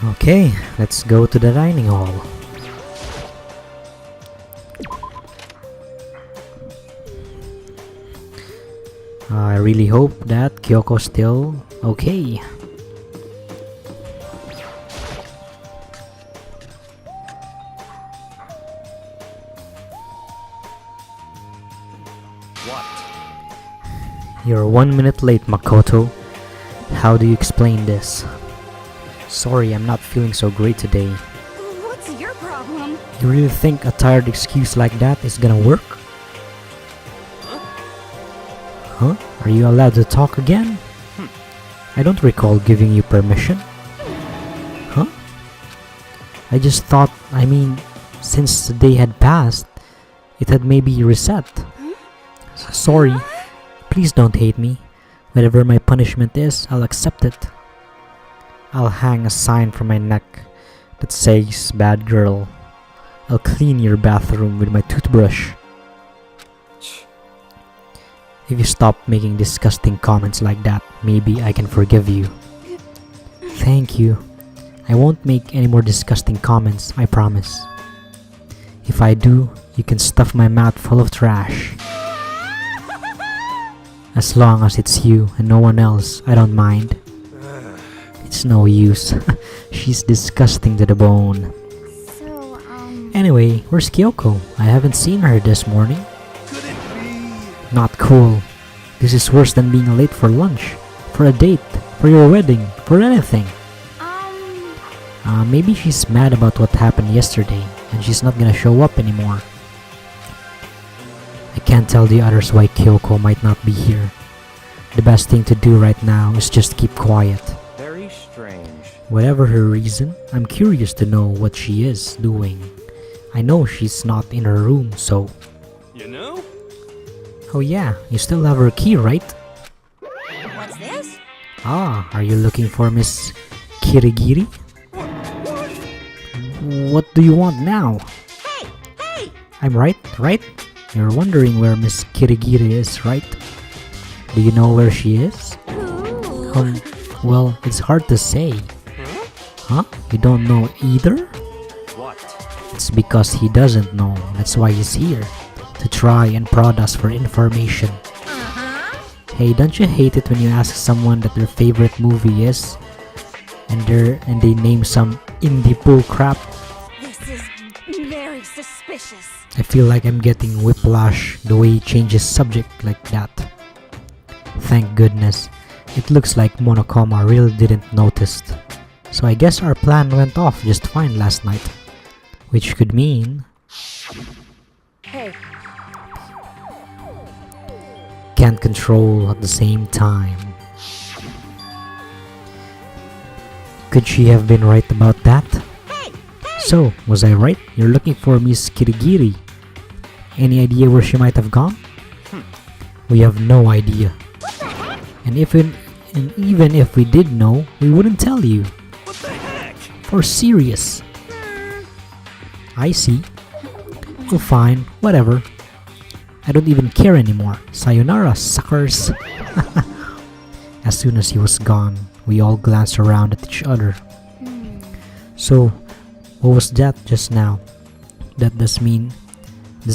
Okay, let's go to the dining hall. I really hope that Kyoko's still okay. What? You're 1 minute late, Makoto. How do you explain this? Sorry, I'm not feeling so great today. What's your problem? You really think a tired excuse like that is gonna work? Huh? Are you allowed to talk again? I don't recall giving you permission. Huh? I just thought, since the day had passed, it had maybe reset. Sorry. Please don't hate me. Whatever my punishment is, I'll accept it. I'll hang a sign from my neck that says, "Bad girl." I'll clean your bathroom with my toothbrush. If you stop making disgusting comments like that, maybe I can forgive you. Thank you. I won't make any more disgusting comments, I promise. If I do, you can stuff my mouth full of trash. As long as it's you and no one else, I don't mind. It's no use. She's disgusting to the bone. So, Anyway, where's Kyoko? I haven't seen her this morning. Could it be? Not cool. This is worse than being late for lunch, for a date, for your wedding, for anything. Maybe she's mad about what happened yesterday and she's not gonna show up anymore. I can't tell the others why Kyoko might not be here. The best thing to do right now is just keep quiet. Very strange. Whatever her reason, I'm curious to know what she is doing. I know she's not in her room, so... You know? Oh yeah, you still have her key, right? what's this? Ah, are you looking for Miss Kirigiri? What do you want now? Hey! Hey! I'm right? You're wondering where Miss Kirigiri is, right? Do you know where she is? Ooh. Well, it's hard to say. Huh? You don't know either? What? It's because he doesn't know. That's why he's here. To try and prod us for information. Hey, don't you hate it when you ask someone that their favorite movie is and they name some indie bull crap? This is very suspicious. I feel like I'm getting whiplash the way he changes subject like that. Thank goodness. It looks like Monokuma really didn't notice. So I guess our plan went off just fine last night. Which could mean... Hey. Can't control at the same time. Could she have been right about that? Hey! So, was I right? You're looking for Miss Kirigiri. Any idea where she might have gone? We have no idea. And even if we did know, we wouldn't tell you. What the heck? For serious. I see. Well, fine, whatever. I don't even care anymore. Sayonara, suckers. As soon as he was gone, we all glanced around at each other. So, what was that just now? Does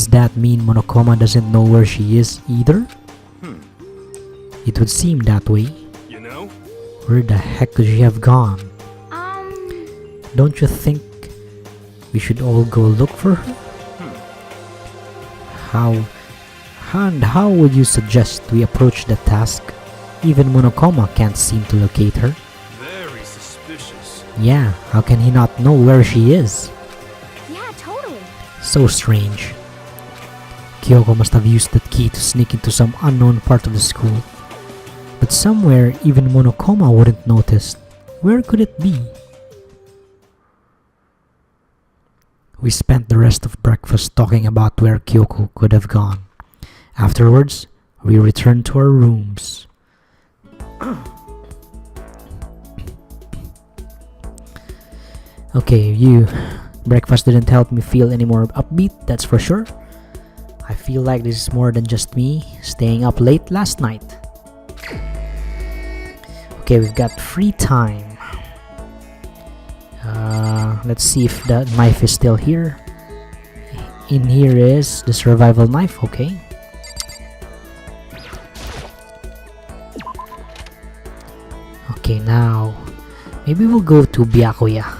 that mean Monokuma doesn't know where she is either? It would seem that way. You know? Where the heck could she have gone? Don't you think we should all go look for her? How would you suggest we approach the task? Even Monokuma can't seem to locate her. Very suspicious. Yeah, how can he not know where she is? Yeah, totally. So strange. Kyoko must have used that key to sneak into some unknown part of the school. But somewhere even Monokuma wouldn't notice. Where could it be? We spent the rest of breakfast talking about where Kyoko could have gone. Afterwards, we returned to our rooms. Okay, breakfast didn't help me feel any more upbeat, that's for sure. I feel like this is more than just me staying up late last night. Okay, we've got free time. Let's see if the knife is still here. In here is the survival knife, okay. Okay, now maybe we'll go to Byakuya.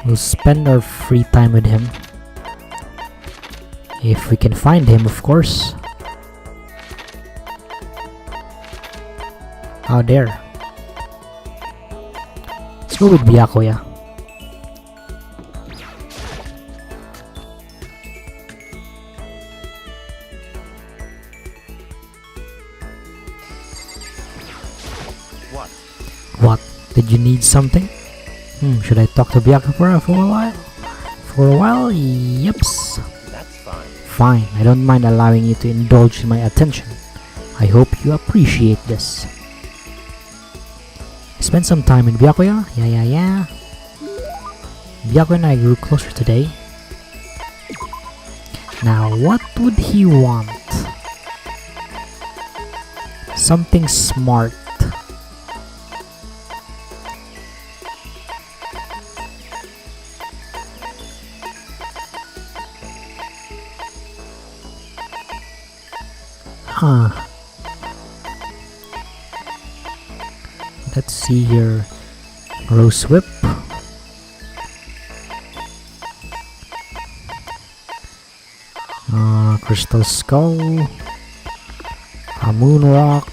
We'll spend our free time with him. If we can find him, of course. Oh, there. Let's go with Byakuya. What? What? Did you need something? Should I talk to Byakuya for a while? For a while? Yeps. That's fine. Fine, I don't mind allowing you to indulge in my attention. I hope you appreciate this. Spend some time in Byakuya? Yeah. Byakuya and I grew closer today. Now, what would he want? Something smart. Huh. Let's see here. Rose whip. Crystal skull. A moon rock.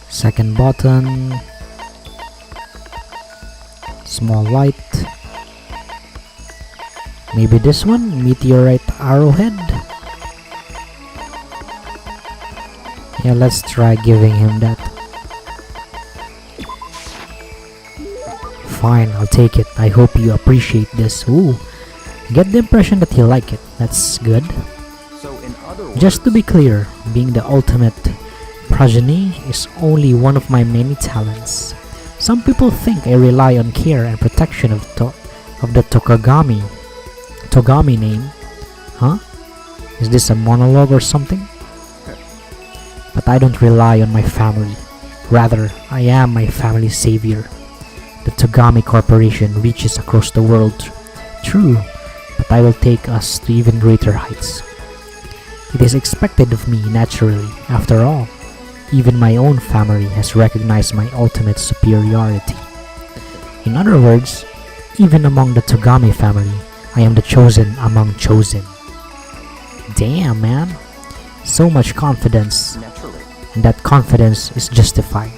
Second button. Small light. Maybe this one? Meteorite arrowhead? Yeah, let's try giving him that. Fine, I'll take it. I hope you appreciate this. Ooh, get the impression that you like it. That's good. So in other words, Just to be clear, being the ultimate progeny is only one of my many talents. Some people think I rely on care and protection of the Togami name. Huh? Is this a monologue or something? But I don't rely on my family. Rather, I am my family's savior. The Togami Corporation reaches across the world. True, but I will take us to even greater heights. It is expected of me naturally. After all, even my own family has recognized my ultimate superiority. In other words, even among the Togami family, I am the chosen among chosen. Damn, man. So much confidence. naturally. And that confidence is justified.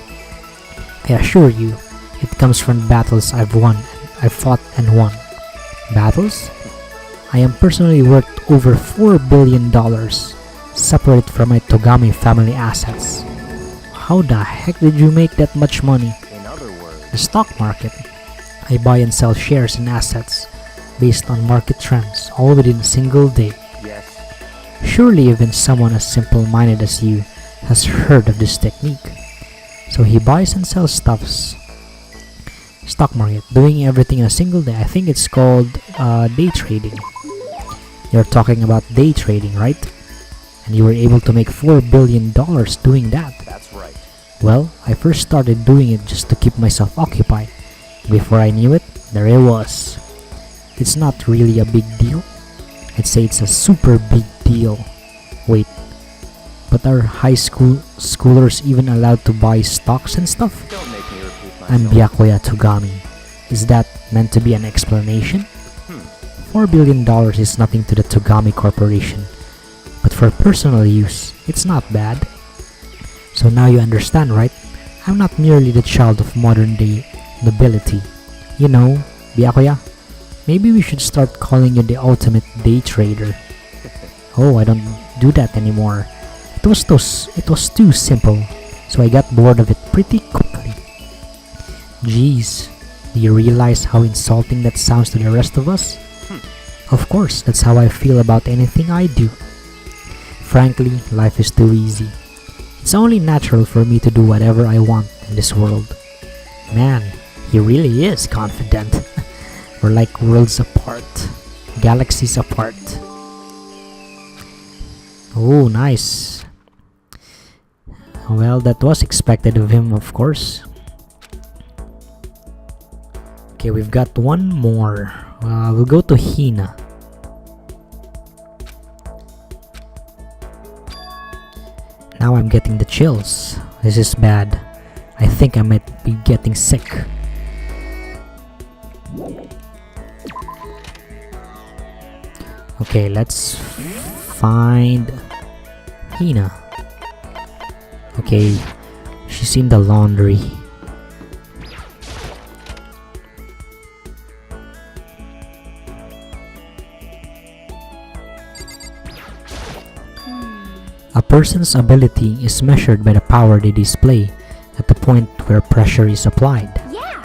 I assure you, it comes from battles I've fought and won. Battles? I am personally worth over $4 billion, separate from my Togami family assets. How the heck did you make that much money? In other words, The stock market. I buy and sell shares and assets based on market trends, all within a single day. yes. Surely even someone as simple-minded as you has heard of this technique. So he buys and sells stuffs. Stock market, doing everything in a single day. I think it's called day trading. You're talking about day trading, right? And you were able to make $4 billion doing that. That's right. Well, I first started doing it just to keep myself occupied. Before I knew it, there it was. It's not really a big deal. I'd say it's a super big deal. Wait, but are schoolers even allowed to buy stocks and stuff? Don't make me repeat myself. I'm Byakuya Togami. Is that meant to be an explanation? $4 billion is nothing to the Togami Corporation, but for personal use, it's not bad. So now you understand, right? I'm not merely the child of modern day nobility. You know, Byakuya, maybe we should start calling you the ultimate day trader. Oh, I don't do that anymore. It was too simple, so I got bored of it pretty quickly. Jeez, do you realize how insulting that sounds to the rest of us? Of course, that's how I feel about anything I do. Frankly, life is too easy. It's only natural for me to do whatever I want in this world. Man, he really is confident. We're like worlds apart, galaxies apart. Oh, nice. Well, that was expected of him, of course. Okay, we've got one more. We'll go to Hina. Now I'm getting the chills. This is bad. I think I might be getting sick. Okay, let's find Hina. Okay, she's in the laundry. A person's ability is measured by the power they display at the point where pressure is applied. Yeah.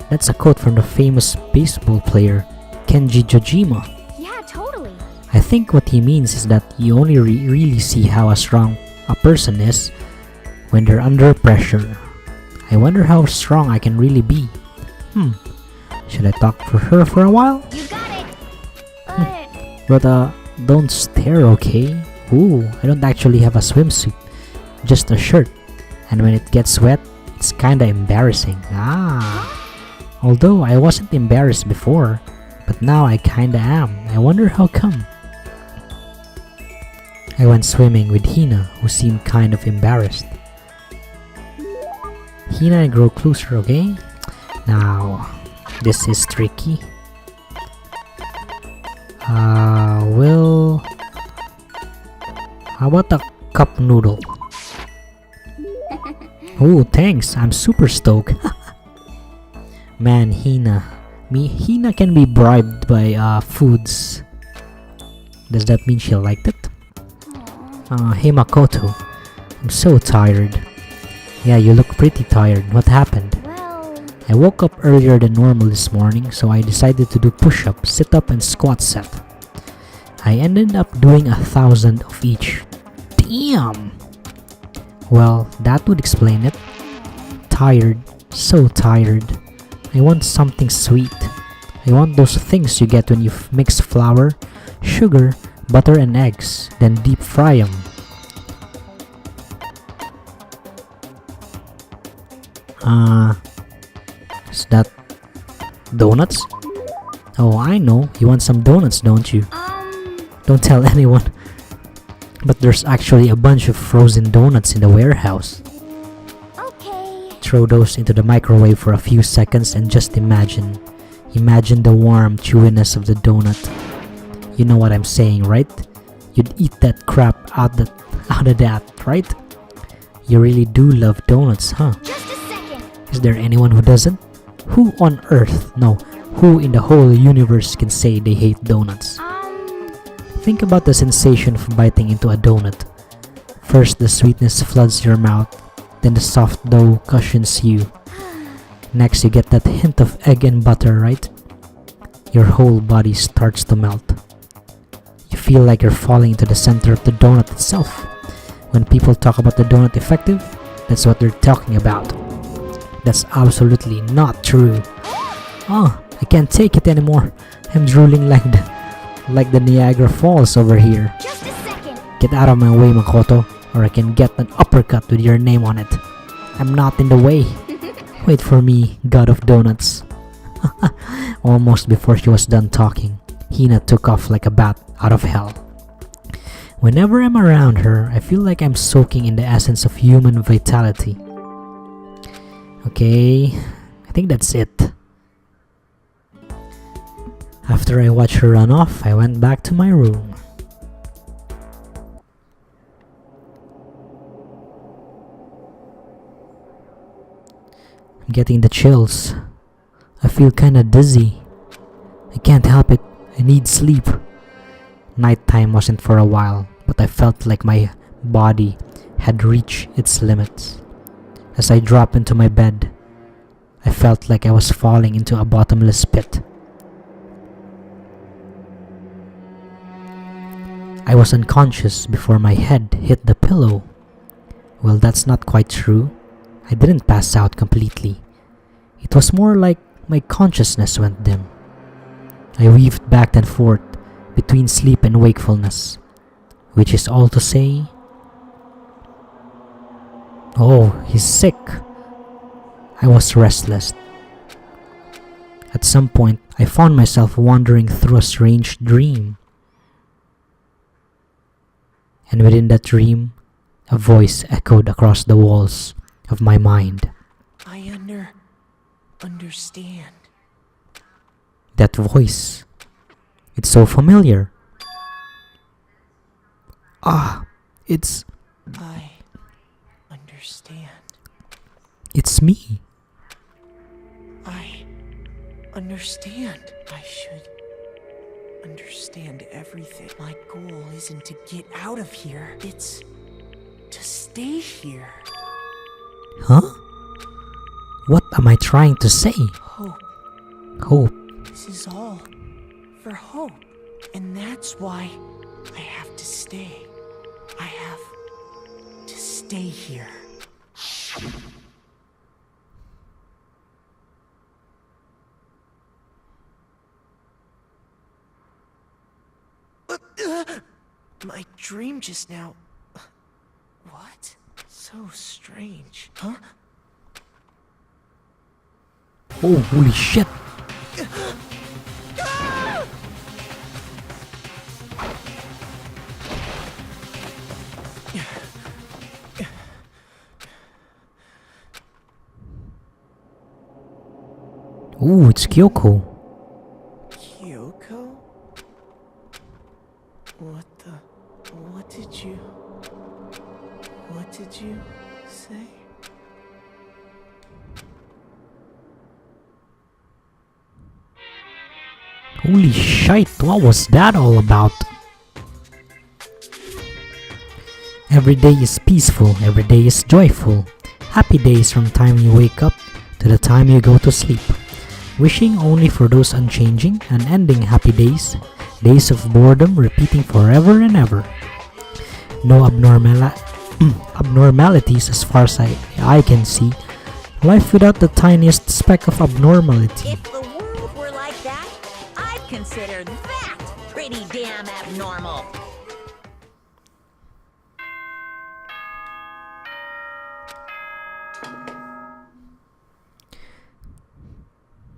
That's a quote from the famous baseball player Kenji Jojima. Yeah, totally. I think what he means is that you only really see how strong a person is when they're under pressure. I wonder how strong I can really be. Should I talk to her for a while? You got it. But don't stare, okay? Ooh, I don't actually have a swimsuit, just a shirt. And when it gets wet, it's kinda embarrassing. Although I wasn't embarrassed before, but now I kinda am. I wonder how come. I went swimming with Hina, who seemed kind of embarrassed. Hina, grow closer, okay? Now, this is tricky. How about a cup noodle? Oh, thanks. I'm super stoked. Man, Hina can be bribed by foods. Does that mean she liked it? Hey Makoto, I'm so tired. Yeah, you look pretty tired. What happened? Well, I woke up earlier than normal this morning, so I decided to do push-up, sit-up, and squat set. I ended up doing 1,000 of each. Damn! Well, that would explain it. Tired, so tired. I want something sweet. I want those things you get when you mix flour, sugar, butter, and eggs, then deep fry them. Is that donuts? Oh, I know. You want some donuts, don't you? Don't tell anyone. But there's actually a bunch of frozen donuts in the warehouse. okay. Throw those into the microwave for a few seconds and just imagine. Imagine the warm chewiness of the donut. You know what I'm saying, right? You'd eat that crap out of that, right? You really do love donuts, huh? Just a second. Is there anyone who doesn't? Who on earth, no, who in the whole universe can say they hate donuts? Think about the sensation of biting into a donut. First, the sweetness floods your mouth, then the soft dough cushions you. Next, you get that hint of egg and butter, right? Your whole body starts to melt. You feel like you're falling into the center of the donut itself. When people talk about the donut effective, that's what they're talking about. That's absolutely not true. I can't take it anymore. I'm drooling like the Niagara Falls over here. Just a second. Get out of my way, Makoto, or I can get an uppercut with your name on it. I'm not in the way. Wait for me, God of Donuts. Almost before she was done talking, Hina took off like a bat out of hell. Whenever I'm around her, I feel like I'm soaking in the essence of human vitality. Okay, I think that's it. After I watched her run off, I went back to my room. I'm getting the chills. I feel kinda dizzy. I can't help it. I need sleep. Nighttime wasn't for a while, but I felt like my body had reached its limits. As I dropped into my bed, I felt like I was falling into a bottomless pit. I was unconscious before my head hit the pillow. Well, that's not quite true. I didn't pass out completely. It was more like my consciousness went dim. I weaved back and forth between sleep and wakefulness, which is all to say... Oh, he's sick. I was restless. At some point, I found myself wandering through a strange dream. And within that dream, a voice echoed across the walls of my mind. I understand. That voice. It's so familiar. It's I understand. It's me. I understand. I should understand everything. My goal isn't to get out of here. It's to stay here. Huh? What am I trying to say? Hope. Hope. This is all for hope. And that's why I have to stay. I have to stay here. My dream just now. What? So strange. Huh? Oh, holy shit. Ooh, it's Kyoko. Kyoko? What did you say? Holy shit, what was that all about? Every day is peaceful, every day is joyful. Happy days from time you wake up to the time you go to sleep. Wishing only for those unchanging, unending happy days. Days of boredom repeating forever and ever. No abnormalities as far as I can see. Life without the tiniest speck of abnormality. If the world were like that, I'd consider that pretty damn abnormal.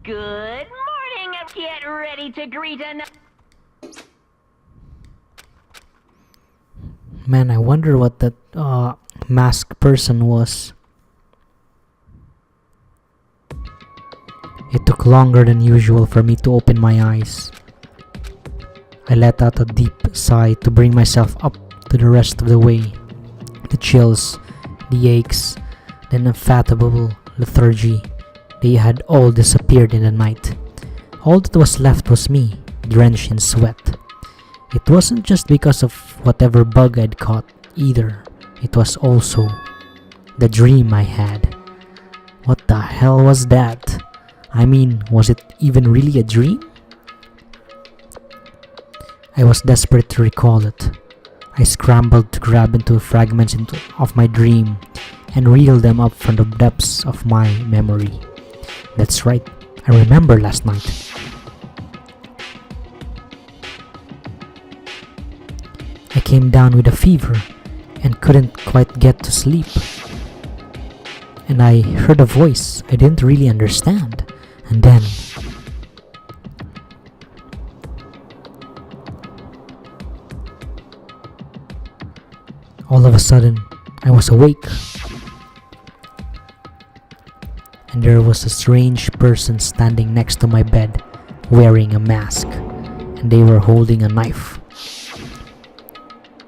Good morning, get ready to greet another. Man, I wonder what that masked person was. It took longer than usual for me to open my eyes. I let out a deep sigh to bring myself up to the rest of the way. The chills, the aches, the unfathomable lethargy, they had all disappeared in the night. All that was left was me, drenched in sweat. It wasn't just because of whatever bug I'd caught either. It was also the dream I had. What the hell was that? I mean, was it even really a dream? I was desperate to recall it. I scrambled to grab into fragments of my dream and reel them up from the depths of my memory. That's right, I remember last night. I came down with a fever and couldn't quite get to sleep. And I heard a voice I didn't really understand. And then all of a sudden, I was awake. And there was a strange person standing next to my bed, wearing a mask, and they were holding a knife.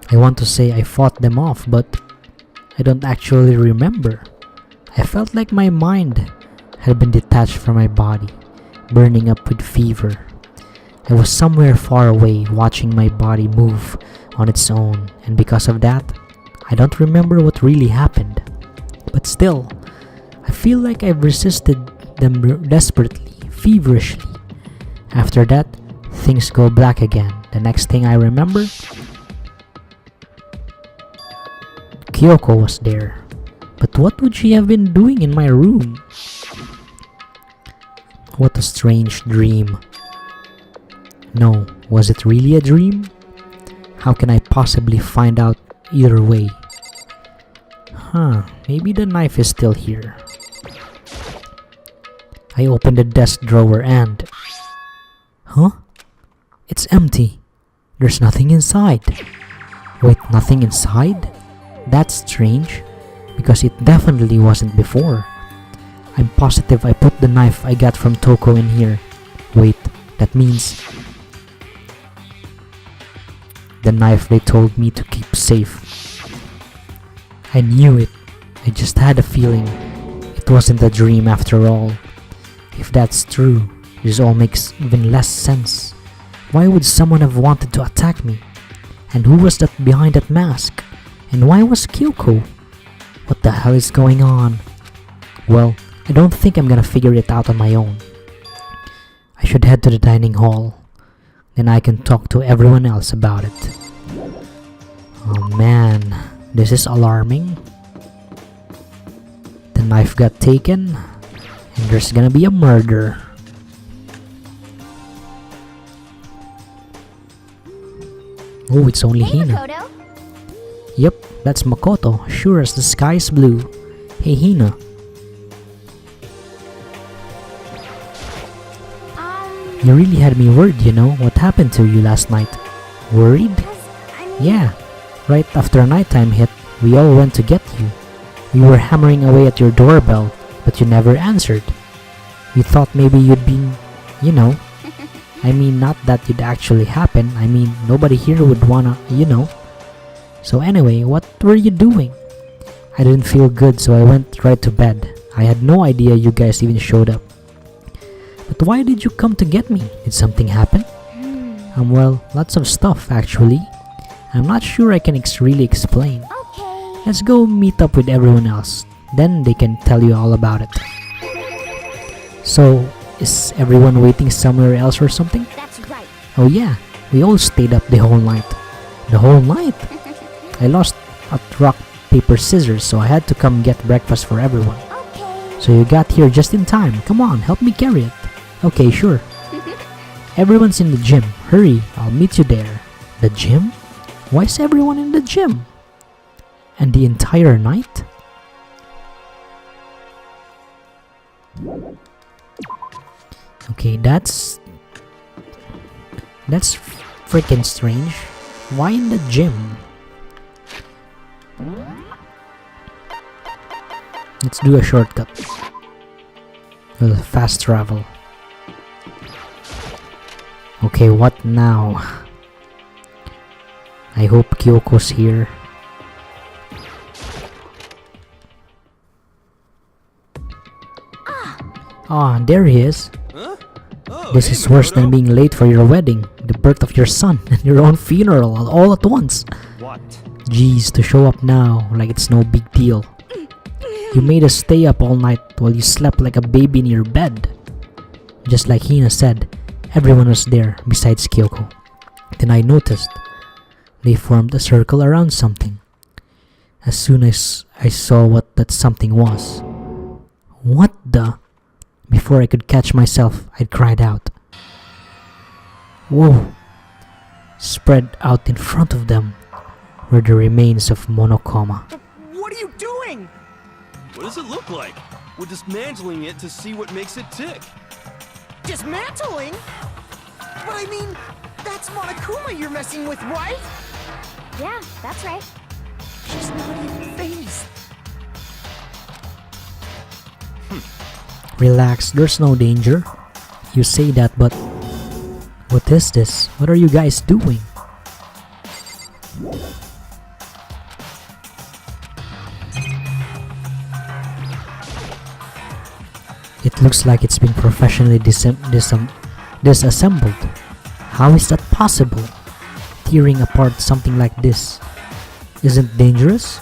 I want to say I fought them off, but I don't actually remember. I felt like my mind had been detached from my body, burning up with fever. I was somewhere far away, watching my body move on its own, and because of that, I don't remember what really happened. But still, I feel like I've resisted them desperately, feverishly. After that, things go black again. The next thing I remember, Kyoko was there. But what would she have been doing in my room? What a strange dream. No, was it really a dream? How can I possibly find out either way? Huh. maybe the knife is still here. I open the desk drawer and... Huh? It's empty. There's nothing inside. Wait, nothing inside? That's strange, because it definitely wasn't before. I'm positive I put the knife I got from Toko in here. Wait, that means... the knife they told me to keep safe. I knew it. I just had a feeling. It wasn't a dream after all. If that's true, this all makes even less sense. Why would someone have wanted to attack me? And who was that behind that mask? And why was Kyoko? What the hell is going on? Well, I don't think I'm gonna figure it out on my own. I should head to the dining hall. Then I can talk to everyone else about it. Oh man, this is alarming. The knife got taken, and there's gonna be a murder. Oh, it's only Hey, Hina. Makoto. Yep, that's Makoto, sure as the sky is blue. Hey Hina. You really had me worried, you know. What happened to you last night? Worried? 'Cause, I mean, Yeah, right after nighttime hit, we all went to get you. We were hammering away at your doorbell, but you never answered. We thought maybe you'd been, you know. I mean, not that it'd actually happen. I mean, nobody here would wanna, you know. So anyway, what were you doing? I didn't feel good, so I went right to bed. I had no idea you guys even showed up. But why did you come to get me? Did something happen? Well, lots of stuff actually. I'm not sure I can really explain. Okay. Let's go meet up with everyone else. Then they can tell you all about it. So, is everyone waiting somewhere else or something? That's right. Oh yeah, we all stayed up the whole night. The whole night? I lost at rock, paper, scissors, so I had to come get breakfast for everyone. Okay. So you got here just in time. Come on, help me carry it. Okay, sure. Everyone's in the gym. Hurry, I'll meet you there. The gym? Why is everyone in the gym? And the entire night? Okay, that's freaking strange. Why in the gym? Let's do a shortcut. We'll fast travel. Okay, what now? I hope Kyoko's here. Ah, there he is. This is worse than being late for your wedding, the birth of your son, and your own funeral all at once. What? Jeez, to show up now like it's no big deal. You made us stay up all night while you slept like a baby in your bed. Just like Hina said, everyone was there besides Kyoko. Then I noticed they formed a circle around something. As soon as I saw what that something was. What the? Before I could catch myself, I cried out. Whoa! Spread out in front of them were the remains of Monokuma. What are you doing? What does it look like? We're dismantling it to see what makes it tick. Dismantling? But I mean, that's Monokuma you're messing with, right? Yeah, that's right. She's not even phased. Relax, there's no danger. You say that, but what is this? What are you guys doing? It looks like it's been professionally disassembled. How is that possible? Tearing apart something like this isn't dangerous?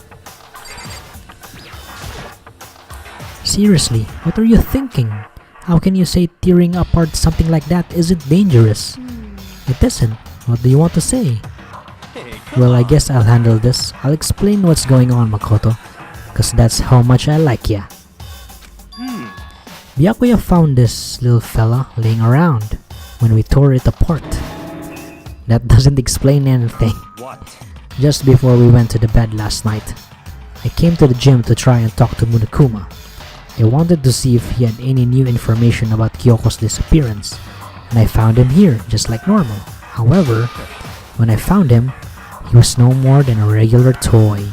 Seriously, what are you thinking? How can you say tearing apart something like that isn't dangerous? It isn't. What do you want to say? Hey, Well, I guess I'll handle this. I'll explain what's going on, Makoto. Cause that's how much I like ya. Byakuya found this little fella laying around when we tore it apart. That doesn't explain anything. What? Just before we went to the bed last night, I came to the gym to try and talk to Monokuma. I wanted to see if he had any new information about Kyoko's disappearance, and I found him here, just like normal. However, when I found him, he was no more than a regular toy.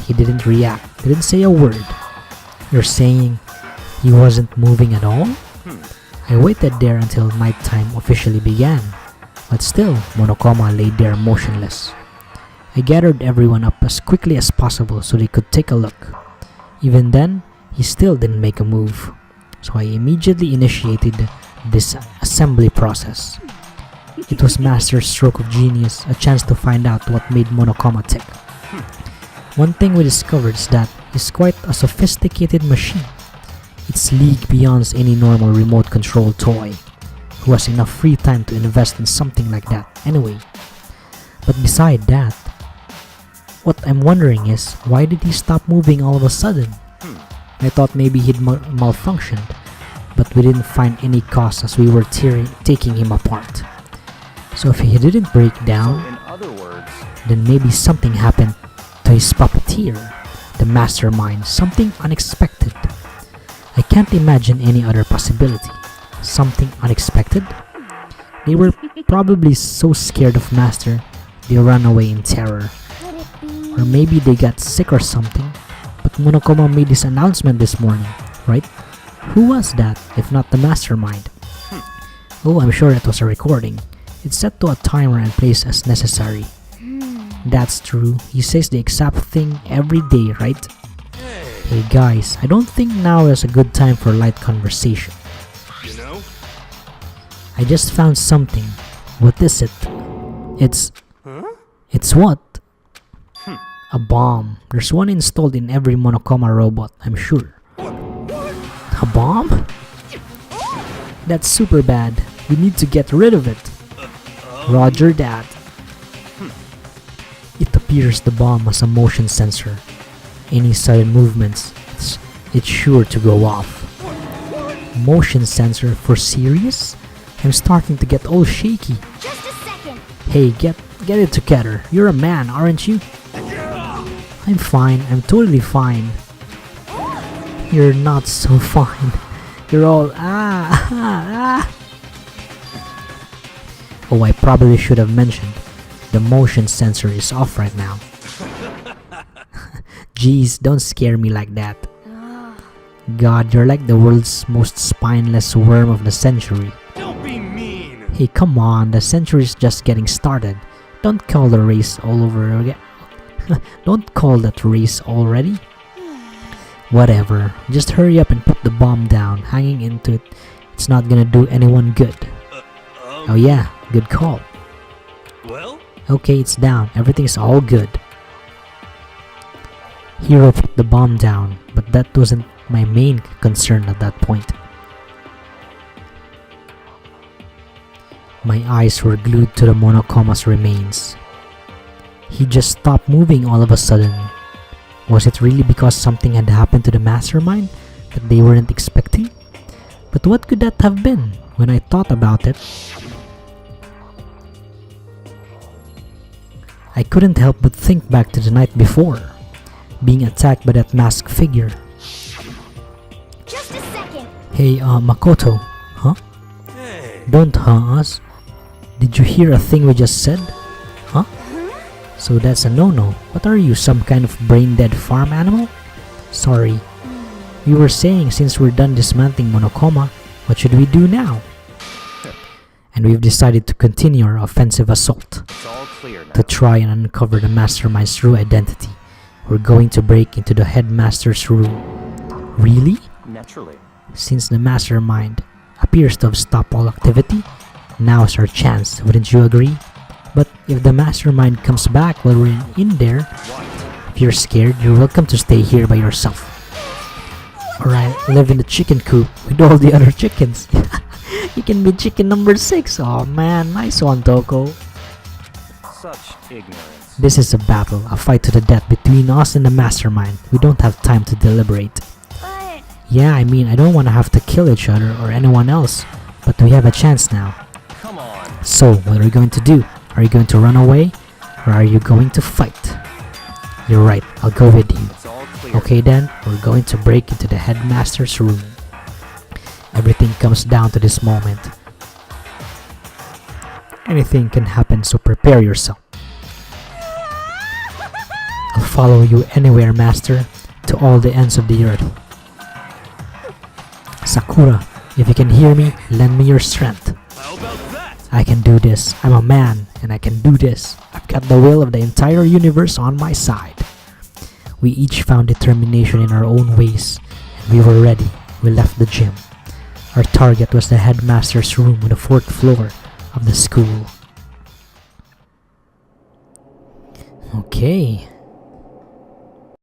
He didn't react, didn't say a word. You're saying he wasn't moving at all? I waited there until nighttime officially began, but still Monokuma lay there motionless. I gathered everyone up as quickly as possible so they could take a look. Even then, he still didn't make a move, so I immediately initiated this assembly process. It was Master's stroke of genius, a chance to find out what made Monokuma tick. One thing we discovered is that he's quite a sophisticated machine. It's league beyond any normal remote control toy, who has enough free time to invest in something like that anyway. But beside that, what I'm wondering is, why did he stop moving all of a sudden? I thought maybe he'd malfunctioned, but we didn't find any cause as we were taking him apart. So if he didn't break down, In other words, then maybe something happened to his puppeteer, the mastermind, something unexpected. I can't imagine any other possibility. Something unexpected? They were probably so scared of Master, they ran away in terror. Could it be? Or maybe they got sick or something. But Monokuma made this announcement this morning, right? Who was that, if not the mastermind? Oh, I'm sure it was a recording. It's set to a timer and placed as necessary. That's true. He says the exact thing every day, right? Hey guys, I don't think now is a good time for light conversation. You know? I just found something. What is it? It's what? A bomb. There's one installed in every Monokuma robot, I'm sure. A bomb? That's super bad. We need to get rid of it. Roger that. It appears the bomb has a motion sensor. Any sudden movements, it's sure to go off. Motion sensor for serious? I'm starting to get all shaky. Just a second. Hey, get it together. You're a man, aren't you? I'm fine. I'm totally fine. You're not so fine. You're all ah. Oh, I probably should have mentioned. The motion sensor is off right now. Jeez, don't scare me like that. God, you're like the world's most spineless worm of the century. Don't be mean. Hey, come on, the century's just getting started. Don't call the race all over again. Don't call that race already. Whatever, just hurry up and put the bomb down. Hanging into it, it's not gonna do anyone good. Oh yeah, good call. Well? Okay, it's down. Everything's all good. Hero put the bomb down, but that wasn't my main concern at that point. My eyes were glued to the Monokuma's remains. He just stopped moving all of a sudden. Was it really because something had happened to the mastermind that they weren't expecting? But what could that have been? When I thought about it, I couldn't help but think back to the night before, being attacked by that masked figure. Just a second. Hey, Makoto, huh? Hey. Don't us. Did you hear a thing we just said? Huh? So that's a no-no. What are you, some kind of brain-dead farm animal? Sorry. We were saying since we're done dismantling Monokuma, what should we do now? And we've decided to continue our offensive assault. it's all clear now. To try and uncover the mastermind's true identity. We're going to break into the headmaster's room. Really? Naturally. Since the mastermind appears to have stopped all activity, now's our chance, wouldn't you agree? But if the mastermind comes back while we're in there, if you're scared, you're welcome to stay here by yourself. Alright, live in the chicken coop with all the other chickens. You can be chicken number 6. Oh man, nice one, Toko. Such ignorance. This is a battle, a fight to the death between us and the mastermind. We don't have time to deliberate. But Yeah, I mean, I don't want to have to kill each other or anyone else, but we have a chance now. Come on. So, what are you going to do? Are you going to run away, or are you going to fight? You're right, I'll go with you. It's all Okay then, we're going to break into the headmaster's room. Everything comes down to this moment. Anything can happen, so prepare yourself. I'll follow you anywhere, master, to all the ends of the earth. Sakura, if you can hear me, lend me your strength. How about that? I can do this. I'm a man, and I can do this. I've got the will of the entire universe on my side. We each found determination in our own ways, and we were ready. We left the gym. Our target was the headmaster's room on the 4th floor of the school. Okay.